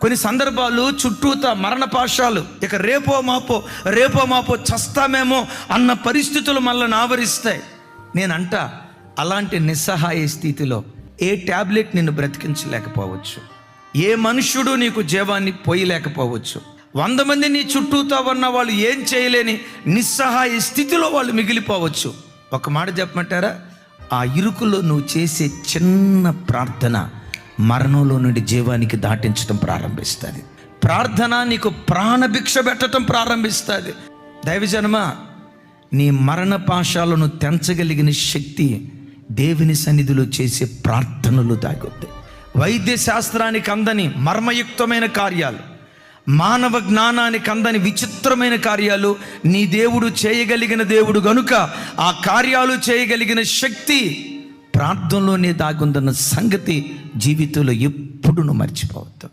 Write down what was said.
కొన్ని సందర్భాలు చుట్టూత మరణ పాశాలు, ఇక రేపో మాపో చస్తామేమో అన్న పరిస్థితులు మనల్ని ఆవరిస్తాయి. నేనంట అలాంటి నిస్సహాయ స్థితిలో ఏ టాబ్లెట్ నిన్ను బ్రతికించలేకపోవచ్చు, ఏ మనుష్యుడు నీకు జీవాన్ని పోయలేకపోవచ్చు. 100 మంది నీ చుట్టూతో ఉన్న వాళ్ళు ఏం చేయలేని నిస్సహాయ స్థితిలో వాళ్ళు మిగిలిపోవచ్చు. ఒక మాట చెప్పమంటారా, ఆ ఇరుకులో నువ్వు చేసే చిన్న ప్రార్థన మరణంలో నుండి జీవానికి దాటించడం ప్రారంభిస్తుంది. ప్రార్థన నీకు ప్రాణభిక్ష పెట్టడం ప్రారంభిస్తుంది. దైవజనమా, నీ మరణ పాశాలను తెంచగలిగిన శక్తి దేవుని సన్నిధిలో చేసే ప్రార్థనలు దాగుతాయి. వైద్య శాస్త్రానికి అందని మర్మయుక్తమైన కార్యాలు, మానవ జ్ఞానానికి అందని విచిత్రమైన కార్యాలు నీ దేవుడు చేయగలిగిన దేవుడు గనుక ఆ కార్యాలు చేయగలిగిన శక్తి ప్రార్థనలోనే దాగుందన్న సంగతి జీవితంలో ఎప్పుడు నువ్వు మర్చిపోవద్దు.